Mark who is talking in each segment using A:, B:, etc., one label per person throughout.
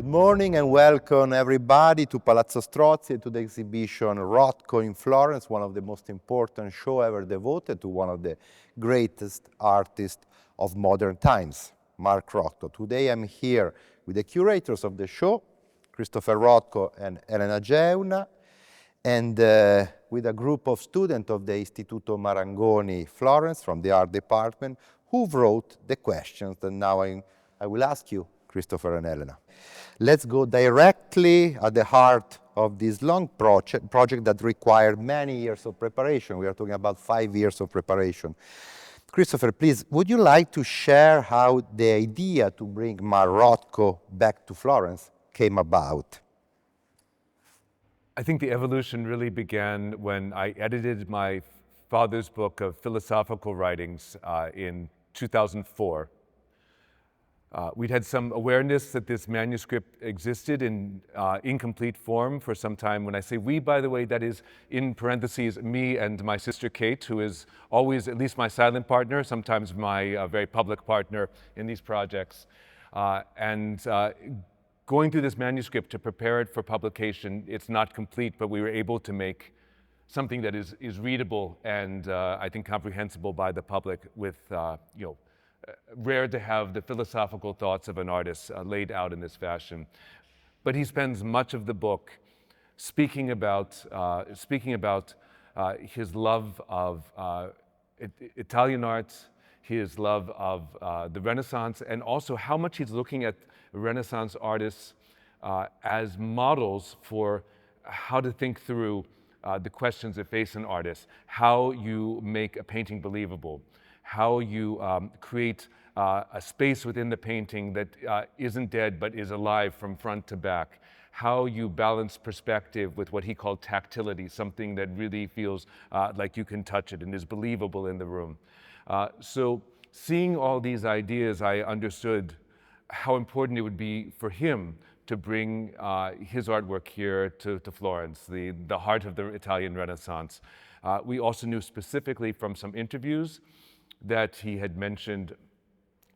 A: morning and welcome everybody to Palazzo Strozzi, to the exhibition Rothko in Florence, one of the most important shows ever devoted to one of the greatest artists of modern times, Mark Rothko. Today I'm here with the curators of the show, Christopher Rothko and Elena Geuna, and with a group of students of the Istituto Marangoni, Florence, from the art department, who wrote the questions that now I will ask you, Christopher and Elena. Let's go directly at the heart of this long project that required many years of preparation. We are talking about 5 years of preparation. Christopher, please, would you like to share how the idea to bring Mark Rothko back to Florence came about?
B: I think the evolution really began when I edited my father's book of philosophical writings in 2004. We'd had some awareness that this manuscript existed in incomplete form for some time. When I say we, by the way, that is in parentheses me and my sister Kate, who is always at least my silent partner, sometimes my very public partner in these projects. Going through this manuscript to prepare it for publication, it's not complete, but we were able to make something that is readable and I think comprehensible by the public with, rare to have the philosophical thoughts of an artist laid out in this fashion. But he spends much of the book speaking about his love of Italian art, his love of the Renaissance, and also how much he's looking at Renaissance artists as models for how to think through the questions that face an artist, how you make a painting believable, how you create a space within the painting that isn't dead but is alive from front to back, how you balance perspective with what he called tactility, something that really feels like you can touch it and is believable in the room. So seeing all these ideas, I understood how important it would be for him to bring his artwork here to Florence, the heart of the Italian Renaissance. We also knew specifically from some interviews that he had mentioned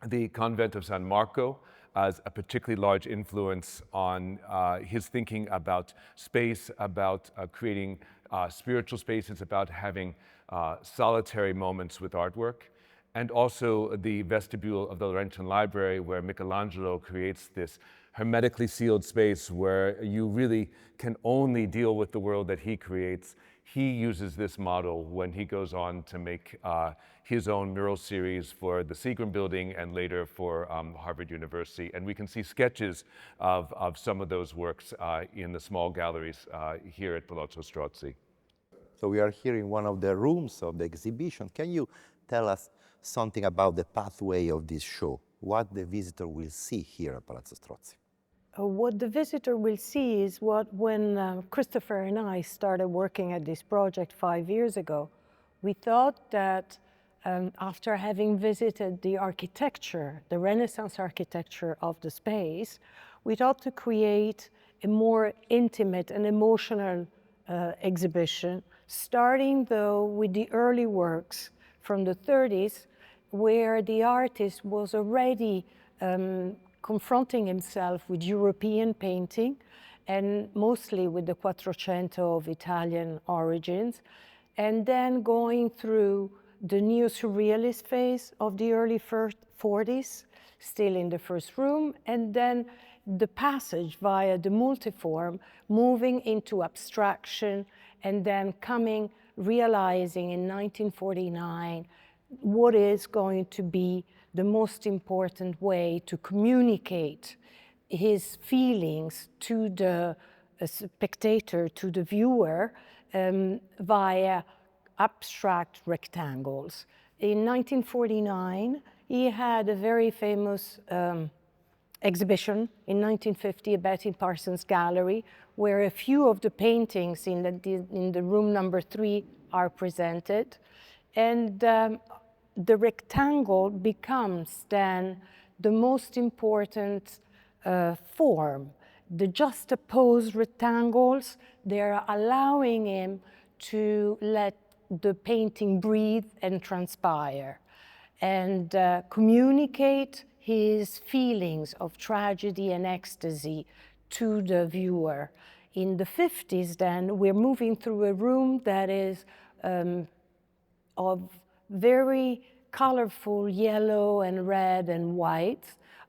B: the convent of San Marco as a particularly large influence on his thinking about space, about creating spiritual spaces, about having solitary moments with artwork, and also the vestibule of the Laurentian Library where Michelangelo creates this hermetically sealed space where you really can only deal with the world that he creates. He uses this model when he goes on to make his own mural series for the Seagram Building and later for Harvard University. And we can see sketches of some of those works in the small galleries here at Palazzo Strozzi.
A: So we are here in one of the rooms of the exhibition. Can you tell us something about the pathway of this show? What the visitor will see here at Palazzo Strozzi?
C: What the visitor will see is when Christopher and I started working at this project 5 years ago, we thought that after having visited the architecture, the Renaissance architecture of the space, we thought to create a more intimate and emotional exhibition, starting though with the early works from the 30s, where the artist was already confronting himself with European painting and mostly with the Quattrocento of Italian origins, and then going through the neo-surrealist phase of the early 40s, still in the first room, and then the passage via the multiform, moving into abstraction, and then realizing in 1949 what is going to be the most important way to communicate his feelings to the spectator, to the viewer, via abstract rectangles. In 1949, he had a very famous exhibition in 1950 at Betty Parsons Gallery, where a few of the paintings in the room number 3 are presented. And the rectangle becomes then the most important form. The juxtaposed rectangles, they're allowing him to let the painting breathe and transpire and communicate his feelings of tragedy and ecstasy to the viewer. In the 50s, then, we're moving through a room that is of very colorful yellow and red and white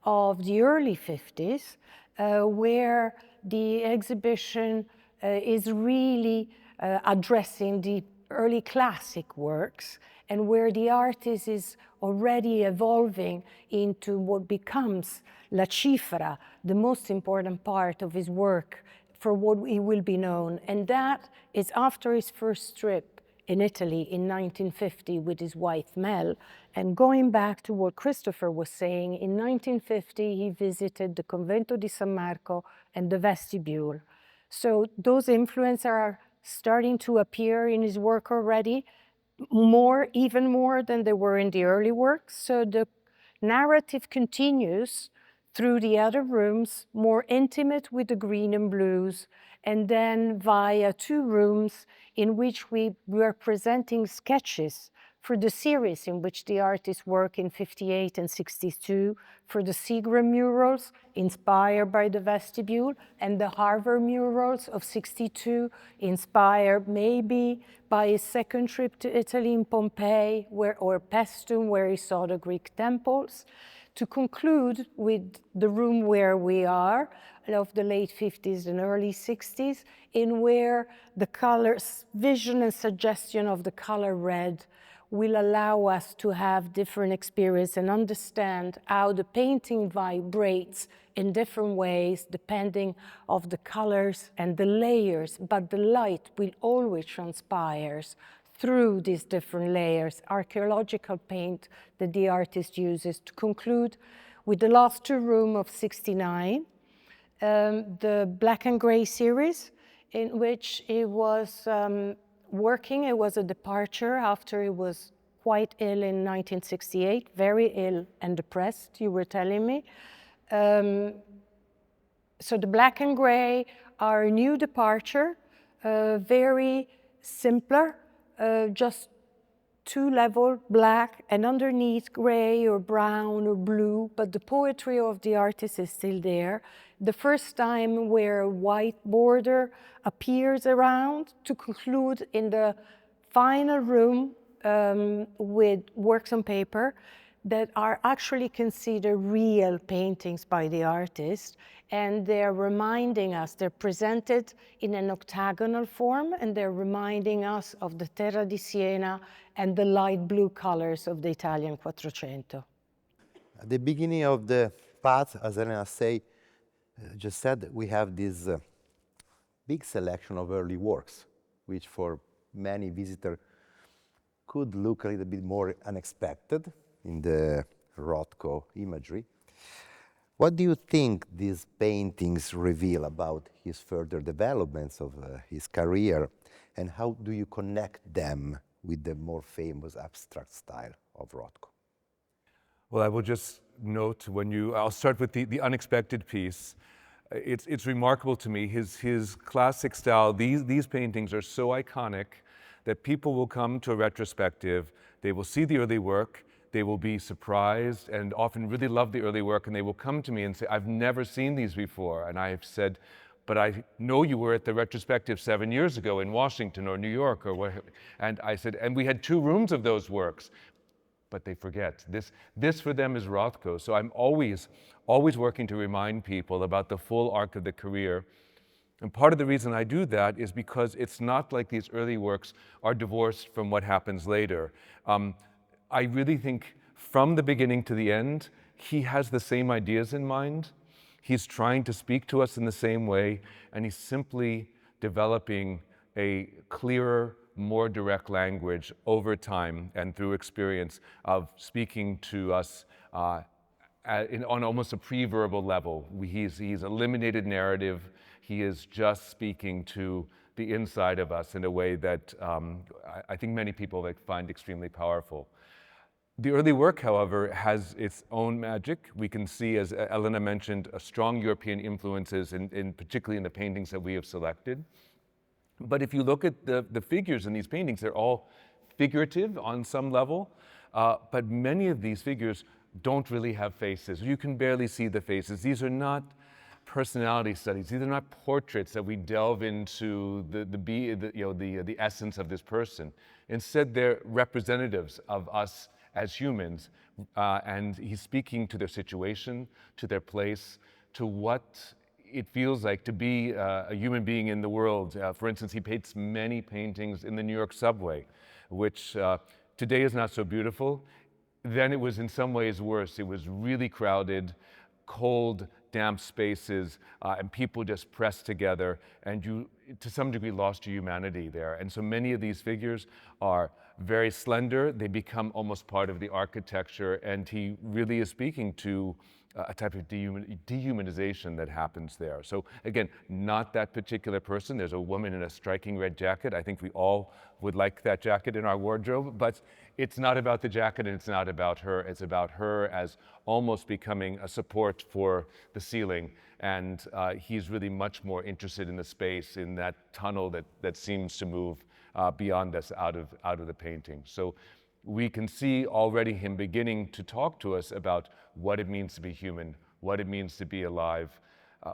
C: of the early 50s, where the exhibition is really addressing the early classic works, and where the artist is already evolving into what becomes La Cifra, the most important part of his work for what he will be known. And that is after his first strip in Italy in 1950 with his wife Mel. And going back to what Christopher was saying, in 1950 he visited the Convento di San Marco and the vestibule. So those influences are starting to appear in his work already, even more than they were in the early works. So the narrative continues through the other rooms, more intimate with the green and blues, and then via 2 rooms in which we were presenting sketches for the series in which the artists work in 58 and 62, for the Seagram murals inspired by the vestibule, and the Harvard murals of 62, inspired maybe by his second trip to Italy in Pompeii or Paestum, where he saw the Greek temples. To conclude with the room where we are, of the late 50s and early 60s, in where the colors, vision and suggestion of the color red will allow us to have different experience and understand how the painting vibrates in different ways depending of the colors and the layers, but the light will always transpires through these different layers, archaeological paint that the artist uses. To conclude with the last 2 rooms of 69, the black and gray series, in which it was working. It was a departure after he was quite ill in 1968, very ill and depressed, you were telling me. So the black and gray are a new departure, very simpler, just 2-level black and underneath gray or brown or blue, but the poetry of the artist is still there. The first time where a white border appears around, to conclude in the final room with works on paper that are actually considered real paintings by the artist, and they're reminding us, they're presented in an octagonal form, and they're reminding us of the Terra di Siena and the light blue colors of the Italian Quattrocento.
A: At the beginning of the path, as Elena just said, we have this big selection of early works, which for many visitors could look a little bit more unexpected in the Rothko imagery. What do you think these paintings reveal about his further developments of his career, and how do you connect them with the more famous abstract style of Rothko?
B: Well, I will just note I'll start with the unexpected piece. It's remarkable to me, his classic style, these paintings are so iconic that people will come to a retrospective, they will see the early work, they will be surprised and often really love the early work, and they will come to me and say, I've never seen these before. And I've said, but I know you were at the retrospective 7 years ago in Washington or New York or where. And I said, and we had 2 rooms of those works. But they forget. This for them is Rothko. So I'm always working to remind people about the full arc of the career. And part of the reason I do that is because it's not like these early works are divorced from what happens later. I really think from the beginning to the end, he has the same ideas in mind. He's trying to speak to us in the same way, and he's simply developing a clearer, more direct language over time and through experience of speaking to us on almost a pre-verbal level. He's eliminated narrative. He is just speaking to the inside of us in a way that I think many people find extremely powerful. The early work, however, has its own magic. We can see, as Elena mentioned, strong European influences, particularly in the paintings that we have selected. But if you look at the figures in these paintings, they're all figurative on some level, but many of these figures don't really have faces. You can barely see the faces. These are not personality studies. These are not portraits that we delve into the essence of this person. Instead, they're representatives of us as humans, and he's speaking to their situation, to their place, to what it feels like to be a human being in the world. For instance, he paints many paintings in the New York subway, which today is not so beautiful. Then it was in some ways worse. It was really crowded, cold, damp spaces, and people just pressed together, and you, to some degree, lost your humanity there. And so many of these figures are very slender. They become almost part of the architecture, and he really is speaking to a type of dehumanization that happens there. So again, not that particular person. There's a woman in a striking red jacket. I think we all would like that jacket in our wardrobe, but it's not about the jacket and it's not about her. It's about her as almost becoming a support for the ceiling. And he's really much more interested in the space, in that tunnel that seems to move beyond us out of the painting. So we can see already him beginning to talk to us about what it means to be human, what it means to be alive,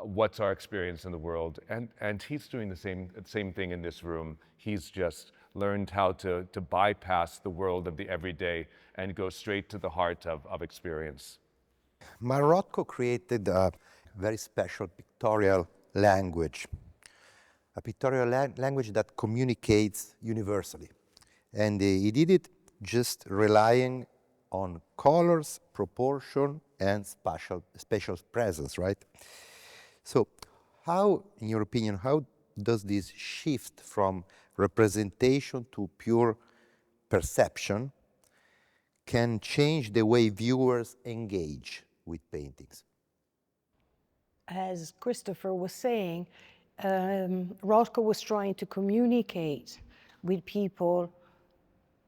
B: what's our experience in the world. And he's doing the same thing in this room. He's just learned how to bypass the world of the everyday and go straight to the heart of experience.
A: Rothko created a very special pictorial language, a pictorial language that communicates universally. And he did it just relying on colors, proportion, and spatial presence, right? So how, in your opinion, how does this shift from representation to pure perception can change the way viewers engage with paintings?
C: As Christopher was saying, Rothko was trying to communicate with people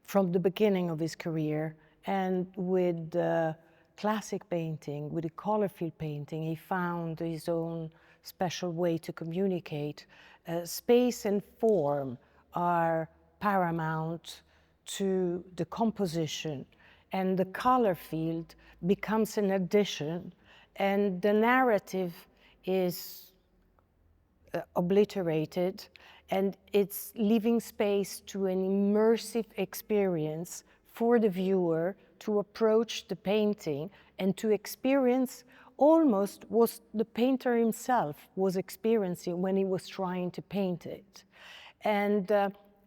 C: from the beginning of his career, and with classic painting, with the color field painting, he found his own special way to communicate. Space and form are paramount to the composition, and the color field becomes an addition, and the narrative is obliterated, and it's leaving space to an immersive experience for the viewer to approach the painting and to experience almost what the painter himself was experiencing when he was trying to paint it. And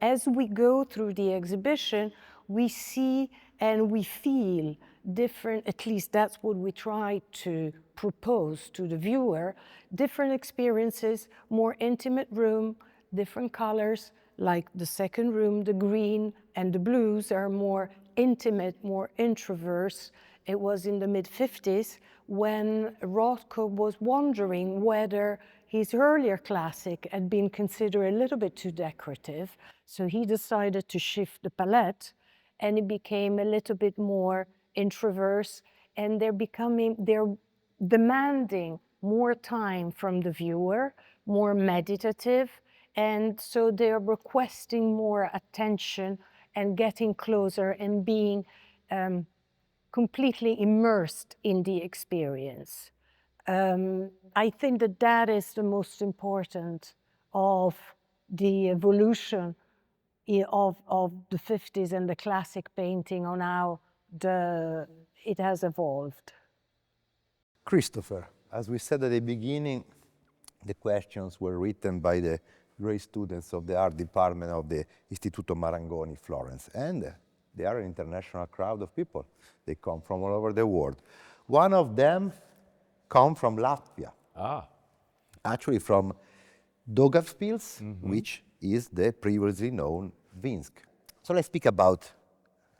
C: as we go through the exhibition, we see and we feel different, at least that's what we try to propose to the viewer, different experiences, more intimate room, different colors, like the second room, the green and the blues are more intimate, more introverse. It was in the mid-50s when Rothko was wondering whether his earlier classic had been considered a little bit too decorative. So he decided to shift the palette, and it became a little bit more introverse, and they're demanding more time from the viewer, more meditative, and so they're requesting more attention and getting closer and being completely immersed in the experience. I think that that is the most important of the evolution of the 50s and the classic painting on how it has evolved.
A: Christopher, as we said at the beginning, the questions were written by the great students of the art department of the Istituto Marangoni, Florence, and they are an international crowd of people. They come from all over the world. One of them come from Latvia. Actually from Daugavpils, which is the previously known Vinsk. So let's speak about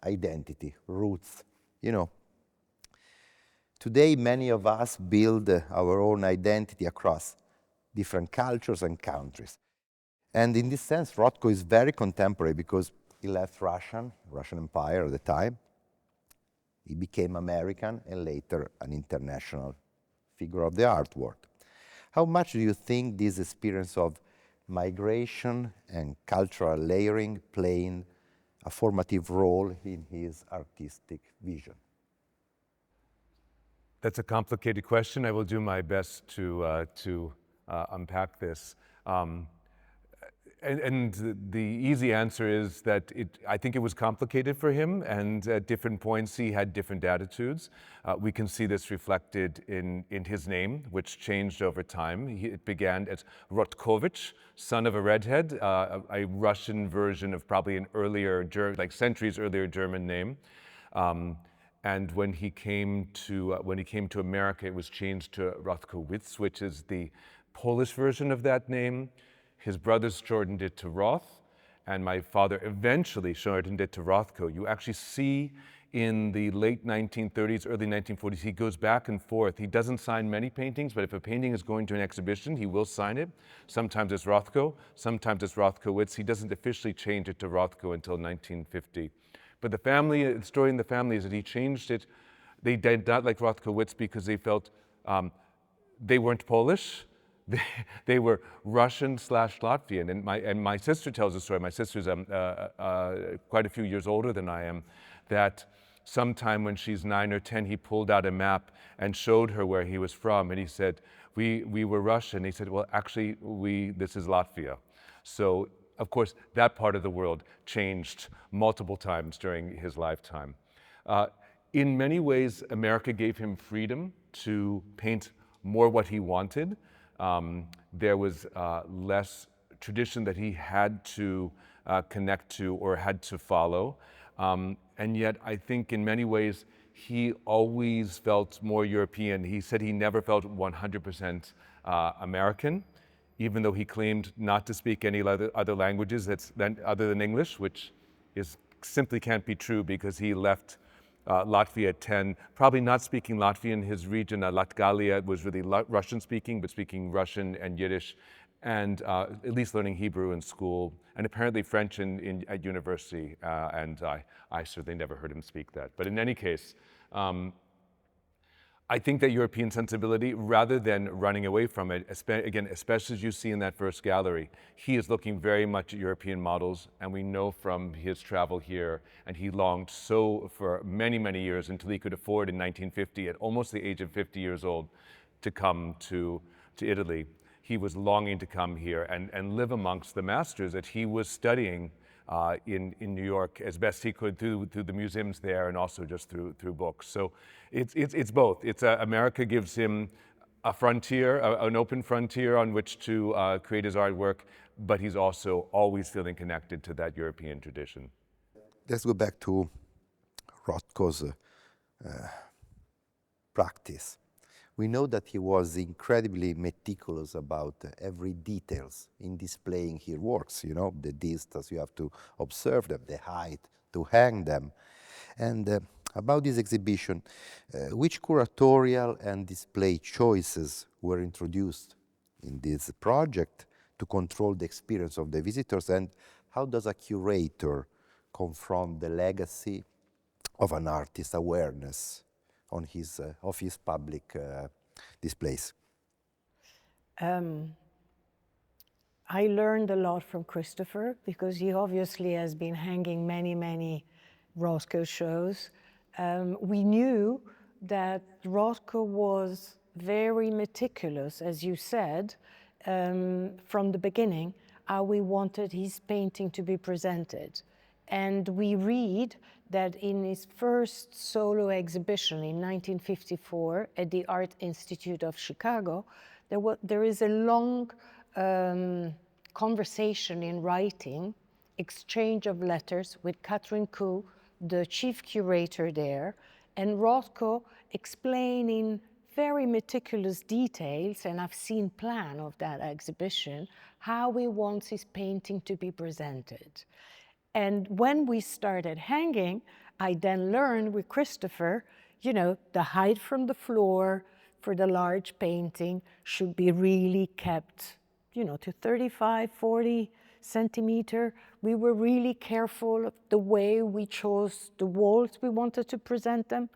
A: identity, roots. You know, today many of us build our own identity across different cultures and countries. And in this sense, Rothko is very contemporary because he left Russian Empire at the time. He became American and later an international figure of the art world. How much do you think this experience of migration and cultural layering playing a formative role in his artistic vision?
B: That's a complicated question. I will do my best to unpack this. And the easy answer is that I think it was complicated for him, and at different points he had different attitudes. We can see this reflected in his name, which changed over time. It began as Rotkovich, son of a redhead, a Russian version of probably an earlier, like centuries earlier German name. And when he came to America, it was changed to Rothkowitz, which is the Polish version of that name. His brothers shortened it to Roth, and my father eventually shortened it to Rothko. You actually see in the late 1930s, early 1940s, he goes back and forth. He doesn't sign many paintings, but if a painting is going to an exhibition, he will sign it. Sometimes it's Rothko, sometimes it's Rothkowitz. He doesn't officially change it to Rothko until 1950. But the story in the family is that he changed it. They did not like Rothkowitz because they felt they weren't Polish. They were Russian/Latvian, and my sister tells the story. My sister's quite a few years older than I am. That sometime when she's 9 or 10, he pulled out a map and showed her where he was from, and he said, "We were Russian." He said, "Well, actually, this is Latvia." So, of course, that part of the world changed multiple times during his lifetime. In many ways, America gave him freedom to paint more what he wanted. There was less tradition that he had to connect to or had to follow. And yet, I think in many ways, he always felt more European. He said he never felt 100% American, even though he claimed not to speak any other languages other than English, which simply can't be true because he left Latvia at 10, probably not speaking Latvian. His region, Latgalia, was really Russian speaking, but speaking Russian and Yiddish, and at least learning Hebrew in school, and apparently French at university, and I certainly never heard him speak that. But in any case, I think that European sensibility, rather than running away from it, again, especially as you see in that first gallery, he is looking very much at European models, and we know from his travel here, and he longed so for many, many years until he could afford in 1950, at almost the age of 50 years old, to come to Italy. He was longing to come here and live amongst the masters that he was studying in New York as best he could through the museums there, and also just through books. So it's both. America gives him a frontier, an open frontier on which to create his artwork, but he's also always feeling connected to that European tradition.
A: Let's go back to Rothko's practice. We know that he was incredibly meticulous about every details in displaying his works, you know, the distance, you have to observe them, the height, to hang them. And about this exhibition, which curatorial and display choices were introduced in this project to control the experience of the visitors, and how does a curator confront the legacy of an artist's awareness on of his public displays?
C: I learned a lot from Christopher because he obviously has been hanging many Rothko shows. We knew that Rothko was very meticulous, as you said, from the beginning, how we wanted his painting to be presented. And we read that in his first solo exhibition in 1954 at the Art Institute of Chicago, there is a long conversation in writing, exchange of letters with Catherine Koo, the chief curator there, and Rothko explaining very meticulous details, and I've seen plan of that exhibition, how he wants his painting to be presented. And when we started hanging, I then learned with Christopher, you know, the height from the floor for the large painting should be really kept, you know, to 35, 40 centimeter. We were really careful of the way we chose the walls we wanted to present them.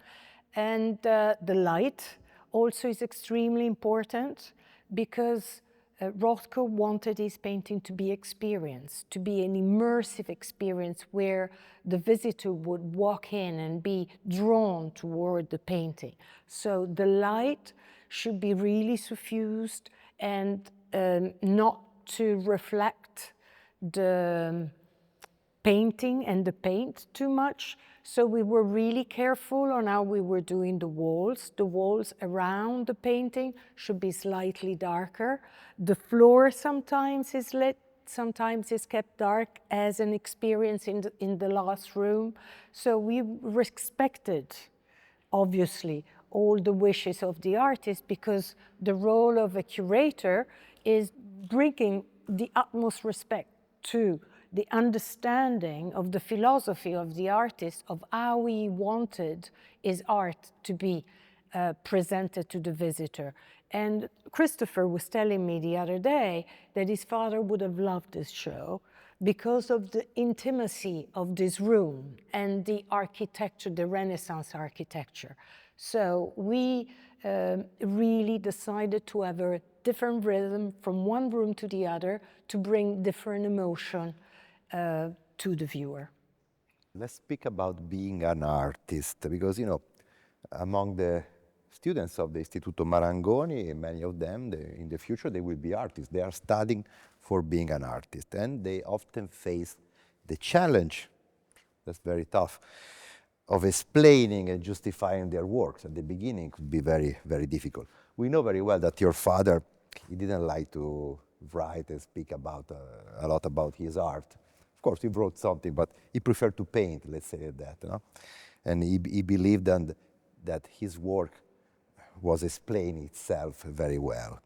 C: And the light also is extremely important because Rothko wanted his painting to be experienced, to be an immersive experience where the visitor would walk in and be drawn toward the painting. So the light should be really suffused and not to reflect the painting and the paint too much. So we were really careful on how we were doing the walls. The walls around the painting should be slightly darker. The floor sometimes is lit, sometimes is kept dark as an experience in the last room. So we respected, obviously, all the wishes of the artist, because the role of a curator is bringing the utmost respect to the understanding of the philosophy of the artist, of how he wanted his art to be presented to the visitor. And Christopher was telling me the other day that his father would have loved this show because of the intimacy of this room and the architecture, the Renaissance architecture. So we really decided to have a different rhythm from one room to the other to bring different emotion to the viewer.
A: Let's speak about being an artist, because, you know, among the students of the Istituto Marangoni, many of them, in the future, they will be artists. They are studying for being an artist, and they often face the challenge, that's very tough, of explaining and justifying their works. At the beginning, it could be very, very difficult. We know very well that your father, he didn't like to write and speak about a lot about his art. Of course, he wrote something, but he preferred to paint, let's say that. You know? And he believed that his work was explaining itself very well.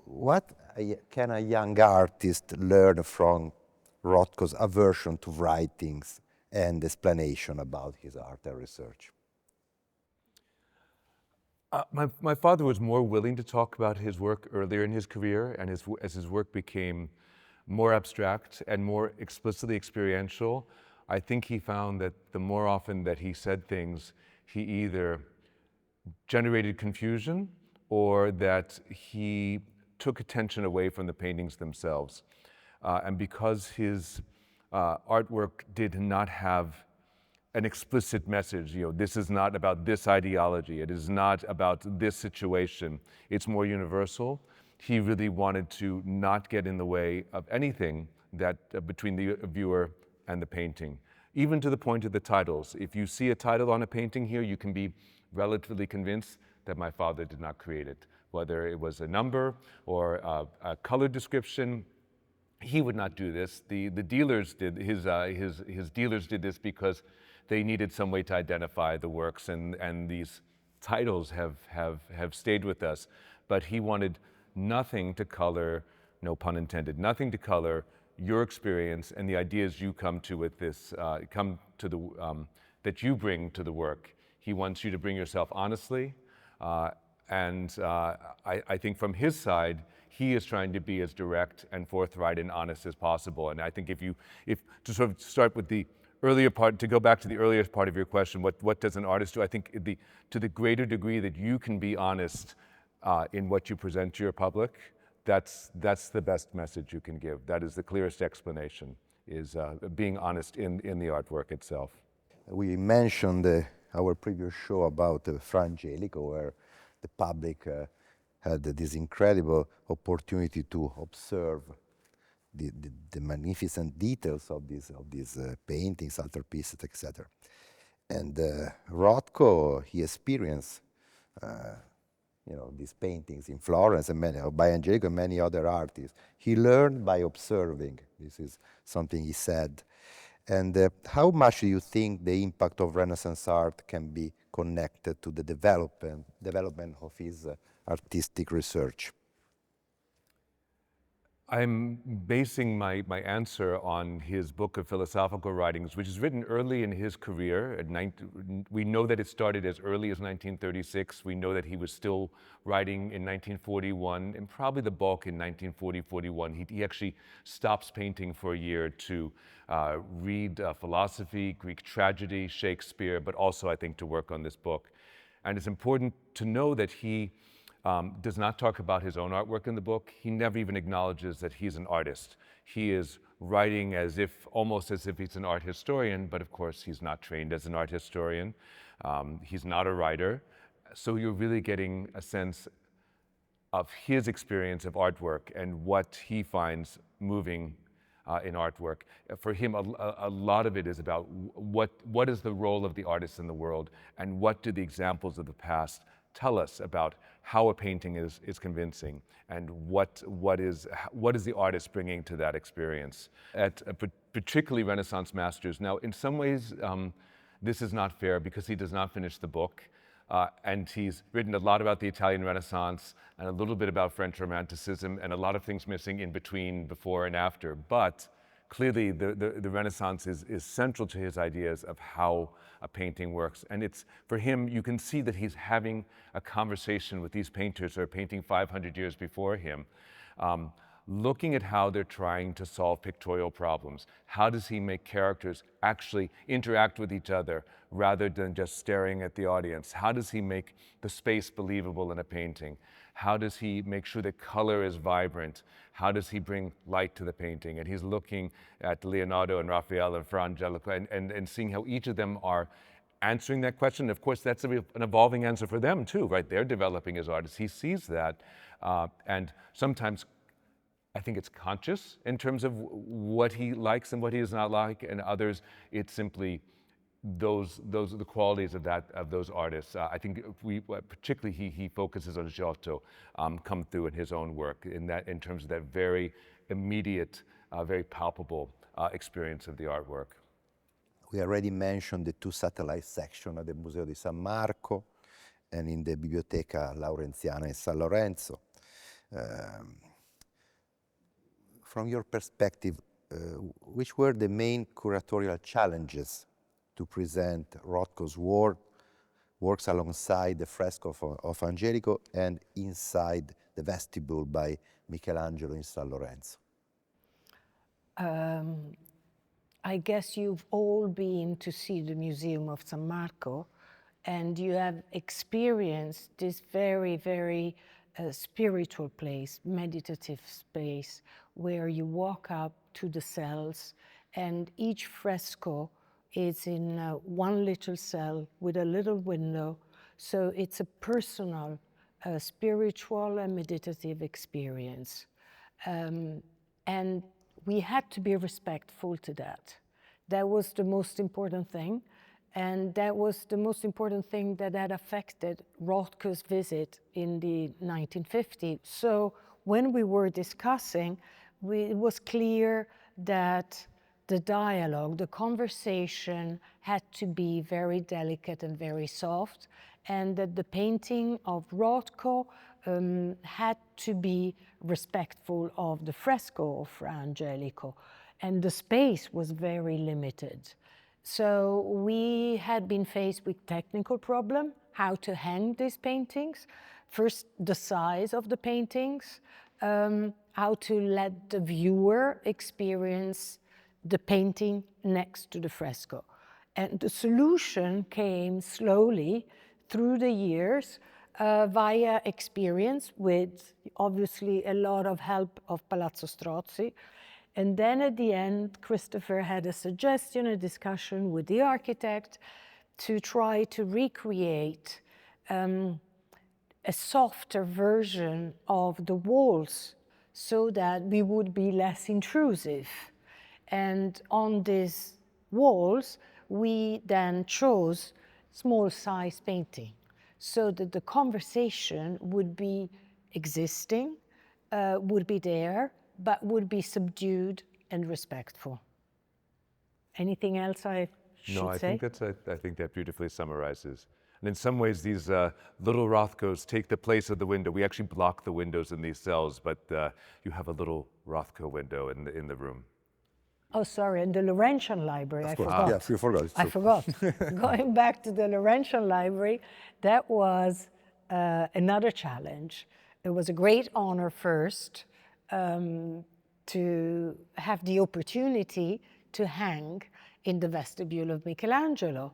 A: What can a young artist learn from Rothko's aversion to writings and explanation about his art and research?
B: My father was more willing to talk about his work earlier in his career, and as his work became more abstract and more explicitly experiential, I think he found that the more often that he said things, he either generated confusion or that he took attention away from the paintings themselves. And because his artwork did not have an explicit message, you know, this is not about this ideology, it is not about this situation, it's more universal. He really wanted to not get in the way of anything that between the viewer and the painting, even to the point of the titles. If you see a title on a painting here, you can be relatively convinced that my father did not create it. Whether it was a number or a color description, he would not do this. The dealers did, his dealers did this because they needed some way to identify the works, and these titles have stayed with us. But he wanted nothing to color, no pun intended, nothing to color your experience and the ideas you come to with this, that you bring to the work. He wants you to bring yourself honestly, and I think from his side, he is trying to be as direct and forthright and honest as possible. And I think if to sort of start with the earlier part, to go back to the earlier part of your question, what does an artist do? I think to the greater degree that you can be honest in what you present to your public, that's the best message you can give. That is the clearest explanation, is being honest in the artwork itself.
A: We mentioned our previous show about Fra Angelico, where the public had this incredible opportunity to observe the magnificent details of these paintings, altarpieces, etc. And Rothko, he experienced these paintings in Florence and by Angelico and many other artists. He learned by observing. This is something he said. And how much do you think the impact of Renaissance art can be connected to the development of his artistic research?
B: I'm basing my answer on his book of philosophical writings, which is written early in his career. We know that it started as early as 1936. We know that he was still writing in 1941, and probably the bulk in 1940-41. He actually stops painting for a year to read philosophy, Greek tragedy, Shakespeare, but also, I think, to work on this book. And it's important to know that he does not talk about his own artwork in the book. He never even acknowledges that he's an artist. He is writing almost as if he's an art historian, but of course he's not trained as an art historian. He's not a writer. So you're really getting a sense of his experience of artwork and what he finds moving in artwork. For him, a lot of it is about what is the role of the artist in the world, and what do the examples of the past tell us about how a painting is convincing, and what is the artist bringing to that experience. Particularly Renaissance masters. Now, in some ways, this is not fair because he does not finish the book. And he's written a lot about the Italian Renaissance and a little bit about French Romanticism and a lot of things missing in between, before and after. But clearly the Renaissance is central to his ideas of how a painting works. And it's, for him, you can see that he's having a conversation with these painters who are painting 500 years before him, looking at how they're trying to solve pictorial problems. How does he make characters actually interact with each other rather than just staring at the audience? How does he make the space believable in a painting? How does he make sure that color is vibrant? How does he bring light to the painting? And he's looking at Leonardo and Raphael and Fra Angelico and seeing how each of them are answering that question. Of course, that's an evolving answer for them too, right? They're developing as artists. He sees that, and sometimes I think it's conscious in terms of what he likes and what he does not like, and others, it's simply those are the qualities of those artists. I think particularly he focuses on Giotto, come through in his own work in terms of that very immediate, very palpable experience of the artwork.
A: We already mentioned the two satellite sections at the Museo di San Marco and in the Biblioteca Laurenziana in San Lorenzo. From your perspective, which were the main curatorial challenges to present Rothko's works alongside the fresco of Angelico and inside the vestibule by Michelangelo in San Lorenzo?
C: I guess you've all been to see the Museum of San Marco, and you have experienced this very, very spiritual place, meditative space, where you walk up to the cells, and each fresco is in one little cell with a little window. So it's a personal, spiritual and meditative experience. And we had to be respectful to that. That was the most important thing. And that was the most important thing that had affected Rothko's visit in the 1950s. So when we were discussing, it was clear that the dialogue, the conversation had to be very delicate and very soft, and that the painting of Rothko had to be respectful of the fresco of Fra Angelico, and the space was very limited. So we had been faced with technical problem, how to hang these paintings. First, the size of the paintings, how to let the viewer experience the painting next to the fresco. And the solution came slowly through the years via experience with obviously a lot of help of Palazzo Strozzi. And then at the end, Christopher had a suggestion, a discussion with the architect to try to recreate a softer version of the walls so that we would be less intrusive. And on these walls, we then chose small size painting so that the conversation would be existing, would be there, but would be subdued and respectful. Anything else I should say?
B: I think that beautifully summarizes. And in some ways, these little Rothkos take the place of the window. We actually block the windows in these cells, but you have a little Rothko window in the room.
C: Oh, sorry, and the Laurentian Library, I forgot.
A: Yes, you forgot.
C: I forgot. Going back to the Laurentian Library, that was another challenge. It was a great honor first to have the opportunity to hang in the vestibule of Michelangelo.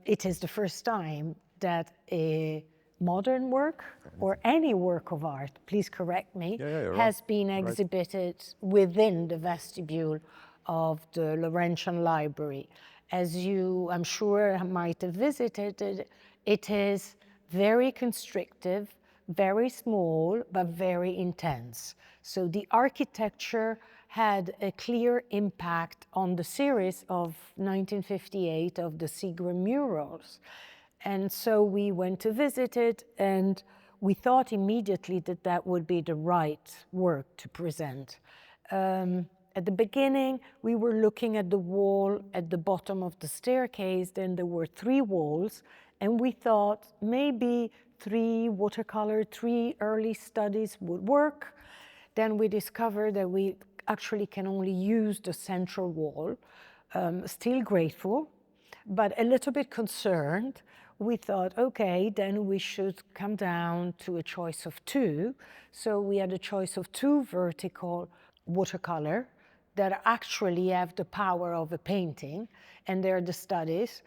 C: It is the first time that a modern work or any work of art, please correct me, has been exhibited within the vestibule of the Laurentian Library. As you, I'm sure, might have visited, it is very constrictive, very small, but very intense. So the architecture had a clear impact on the series of 1958 of the Seagram murals. And so we went to visit it, and we thought immediately that that would be the right work to present. At the beginning, we were looking at the wall at the bottom of the staircase. Then there were 3 walls, and we thought maybe 3 watercolor, 3 early studies would work. Then we discovered that we actually can only use the central wall. Still grateful, but a little bit concerned. We thought, okay, then we should come down to a choice of 2. So we had a choice of 2 vertical watercolor that actually have the power of a painting, and they're the studies.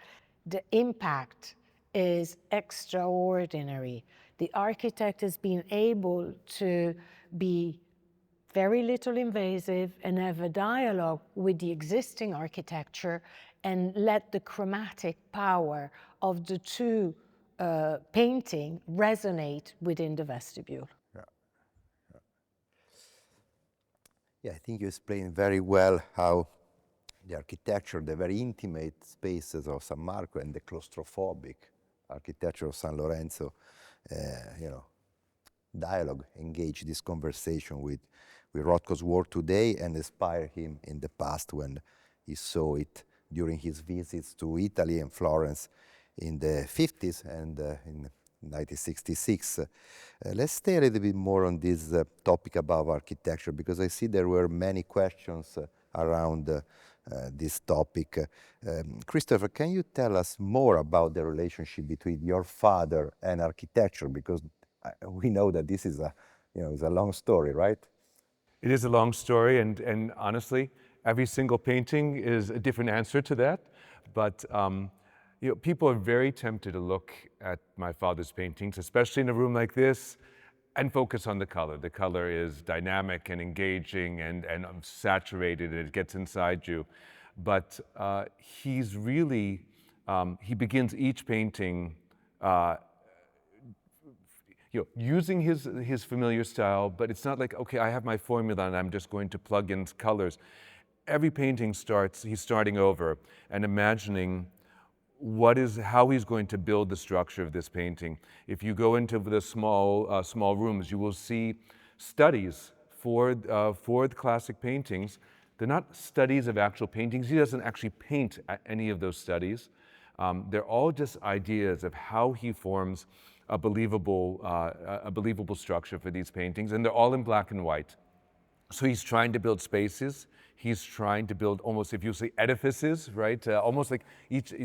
C: The impact is extraordinary. The architect has been able to be very little invasive and have a dialogue with the existing architecture and let the chromatic power of the 2 painting resonate within the vestibule.
A: Yeah, I think you explained very well how the architecture, the very intimate spaces of San Marco and the claustrophobic architecture of San Lorenzo, dialogue, engage this conversation with Rothko's work today and inspire him in the past when he saw it during his visits to Italy and Florence in the 50s and in 1966. Let's stay a little bit more on this topic about architecture, because I see there were many questions around this topic. Christopher, can you tell us more about the relationship between your father and architecture? Because we know that this is is a long story, right?
B: It is a long story, and honestly, every single painting is a different answer to that. But people are very tempted to look at my father's paintings, especially in a room like this, and focus on the color. The color is dynamic and engaging and saturated, and it gets inside you. But he's really, he begins each painting using his familiar style, but it's not like, okay, I have my formula and I'm just going to plug in colors. Every painting he's starting over and imagining how he's going to build the structure of this painting. If you go into the small rooms, you will see studies for the classic paintings. They're not studies of actual paintings. He doesn't actually paint any of those studies. They're all just ideas of how he forms a believable structure for these paintings, and they're all in black and white. So he's trying to build spaces. He's trying to build almost, if you say, edifices, right? Almost like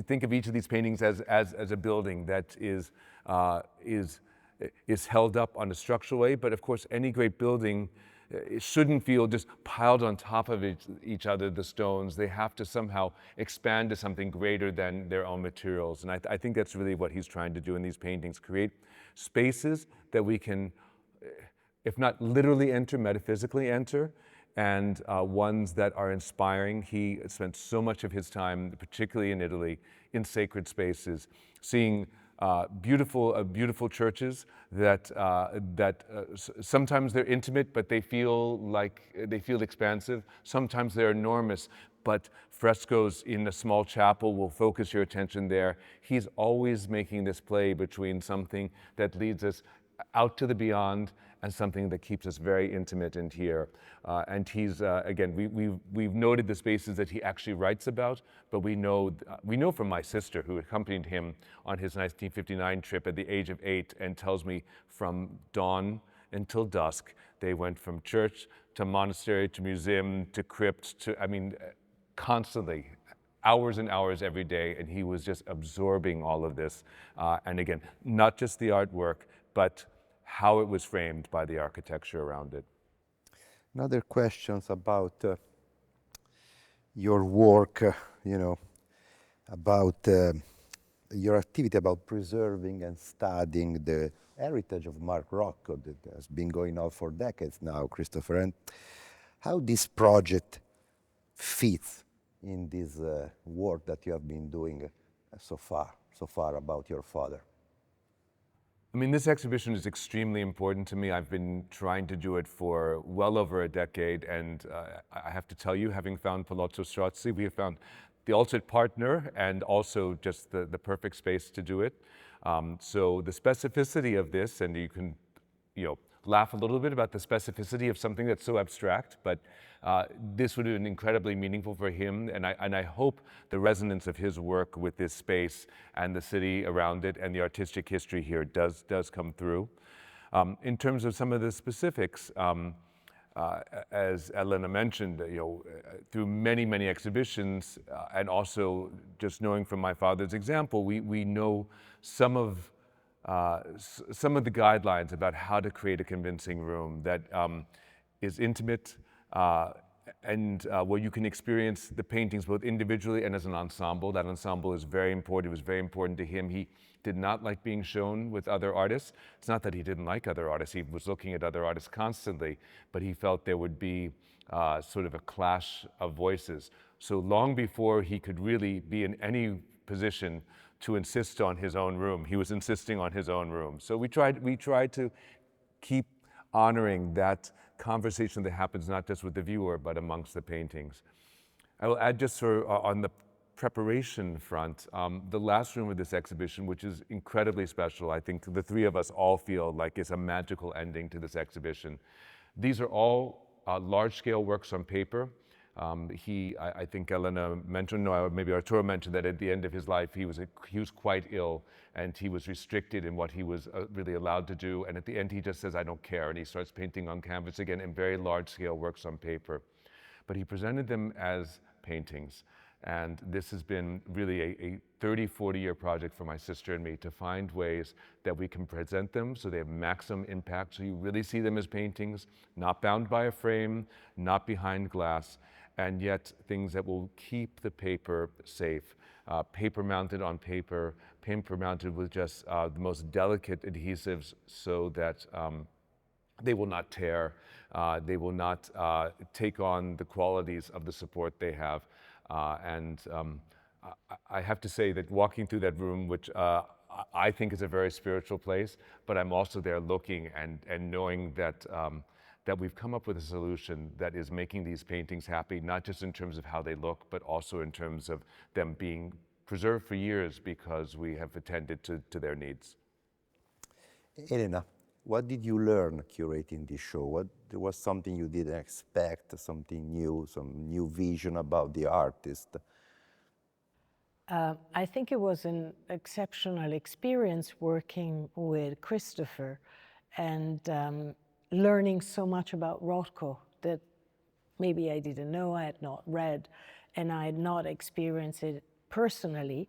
B: think of each of these paintings as a building that is held up on a structural way. But of course, any great building it shouldn't feel just piled on top of each other, the stones. They have to somehow expand to something greater than their own materials. And I think that's really what he's trying to do in these paintings, create spaces that we can, if not literally enter, metaphysically enter, and ones that are inspiring. He spent so much of his time, particularly in Italy, in sacred spaces, seeing beautiful churches that sometimes they're intimate, but they feel expansive. Sometimes they're enormous, but frescoes in a small chapel will focus your attention there. He's always making this play between something that leads us out to the beyond and something that keeps us very intimate in here. And he's, again, we've noted the spaces that he actually writes about, but we know from my sister, who accompanied him on his 1959 trip at the age of 8, and tells me from dawn until dusk, they went from church to monastery to museum to crypt to, constantly, hours and hours every day, and he was just absorbing all of this. And again, not just the artwork, but how it was framed by the architecture around it.
A: Another questions about your work, about your activity about preserving and studying the heritage of Mark Rothko that has been going on for decades now, Christopher, and how this project fits in this work that you have been doing so far about your father.
B: I mean, this exhibition is extremely important to me. I've been trying to do it for well over a decade, and I have to tell you, having found Palazzo Strozzi, we have found the ultimate partner and also just the perfect space to do it. So the specificity of this, and you can, laugh a little bit about the specificity of something that's so abstract, but this would have been incredibly meaningful for him, and I hope the resonance of his work with this space and the city around it and the artistic history here does come through. In terms of some of the specifics, as Elena mentioned, through many exhibitions, and also just knowing from my father's example, we know some of the guidelines about how to create a convincing room that is intimate and where you can experience the paintings both individually and as an ensemble. That ensemble is very important. It was very important to him. He did not like being shown with other artists. It's not that he didn't like other artists. He was looking at other artists constantly, but he felt there would be sort of a clash of voices. So long before he could really be in any position to insist on his own room, he was insisting on his own room. So we tried to keep honoring that conversation that happens not just with the viewer, but amongst the paintings. I will add just on the preparation front, the last room of this exhibition, which is incredibly special, I think the three of us all feel like it's a magical ending to this exhibition. These are all large-scale works on paper. I think Elena mentioned, no, maybe Arturo mentioned that at the end of his life, he was quite ill and he was restricted in what he was really allowed to do. And at the end, he just says, I don't care. And he starts painting on canvas again in very large scale works on paper. But he presented them as paintings. And this has been really a 30, 40-year project for my sister and me to find ways that we can present them so they have maximum impact. So you really see them as paintings, not bound by a frame, not behind glass, and yet things that will keep the paper safe. Paper mounted on paper, paper mounted with just the most delicate adhesives so that they will not tear, they will not take on the qualities of the support they have. I have to say that walking through that room, which I think is a very spiritual place, but I'm also there looking and knowing that that we've come up with a solution that is making these paintings happy, not just in terms of how they look, but also in terms of them being preserved for years because we have attended to their needs.
A: Elena, what did you learn curating this show? What was something you didn't expect, something new, some new vision about the artist?
C: I think it was an exceptional experience working with Christopher and learning so much about Rothko that maybe I didn't know, I had not read, and I had not experienced it personally.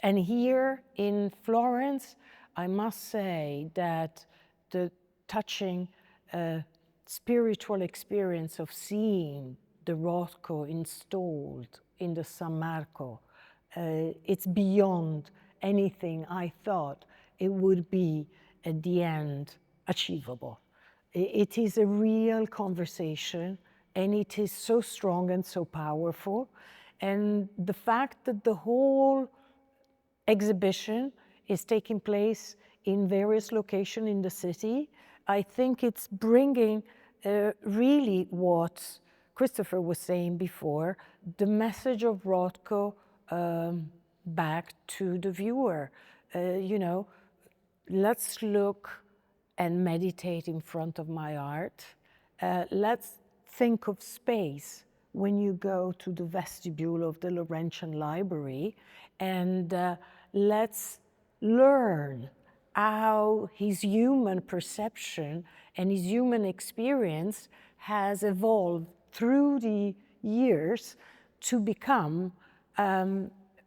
C: And here in Florence, I must say that the touching spiritual experience of seeing the Rothko installed in the San Marco, it's beyond anything I thought it would be at the end achievable. It is a real conversation, and it is so strong and so powerful. And the fact that the whole exhibition is taking place in various locations in the city, I think it's bringing really what Christopher was saying before, the message of Rothko back to the viewer. Let's look and meditate in front of my art. Let's think of space when you go to the vestibule of the Laurentian Library, and let's learn how his human perception and his human experience has evolved through the years to become,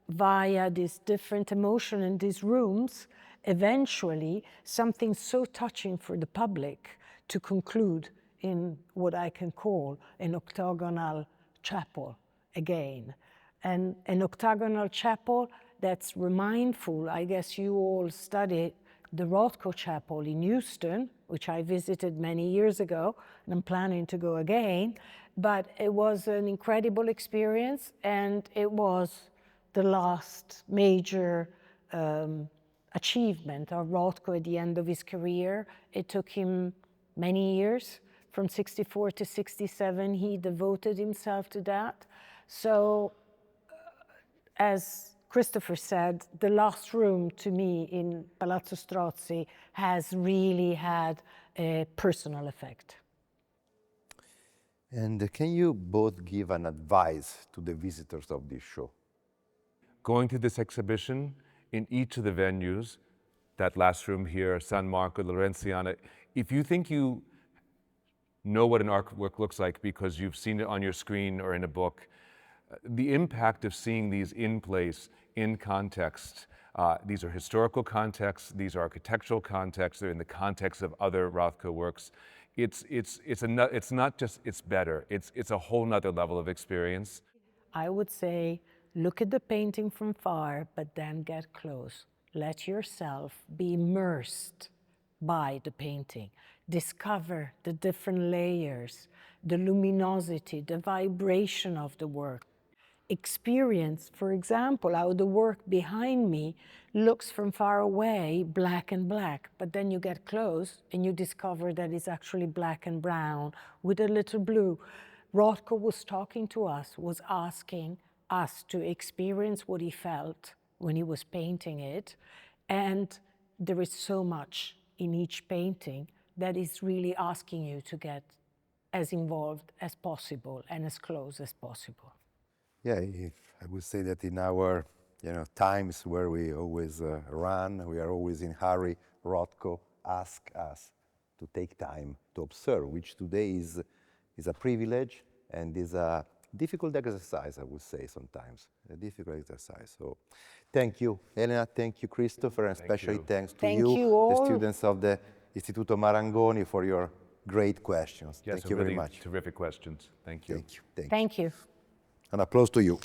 C: via these different emotions in these rooms, eventually something so touching for the public to conclude in what I can call an octagonal chapel again. And an octagonal chapel that's remindful. I guess you all studied the Rothko Chapel in Houston, which I visited many years ago, and I'm planning to go again. But it was an incredible experience, and it was the last major achievement of Rothko at the end of his career. It took him many years. From 64 to 67, he devoted himself to that. So, as Christopher said, the last room to me in Palazzo Strozzi has really had a personal effect.
A: And can you both give an advice to the visitors of this show?
B: Going to this exhibition in each of the venues, that last room here, San Marco, Lorenziana, if you think you know what an artwork looks like because you've seen it on your screen or in a book, the impact of seeing these in place, in context, these are historical contexts, these are architectural contexts, they're in the context of other Rothko works. It's not just, it's better, it's a whole nother level of experience.
C: I would say, look at the painting from far, but then get close. Let yourself be immersed by the painting. Discover the different layers, the luminosity, the vibration of the work. Experience, for example, how the work behind me looks from far away black and black, but then you get close and you discover that it's actually black and brown with a little blue. Rothko was talking to us, was asking us to experience what he felt when he was painting it, and there is so much in each painting that is really asking you to get as involved as possible and as close as possible.
A: Yeah, I would say that in our times where we always run, we are always in hurry, Rothko asks us to take time to observe, which today is a privilege and is a difficult exercise, I would say sometimes, a difficult exercise. So thank you, Elena, thank you, Christopher, and especially thanks to you, the students of the Istituto Marangoni, for your great questions.
B: Yes,
A: thank you
B: really
A: very much.
B: Terrific questions. Thank you.
A: Thank you.
C: Thank you.
A: An applause to you.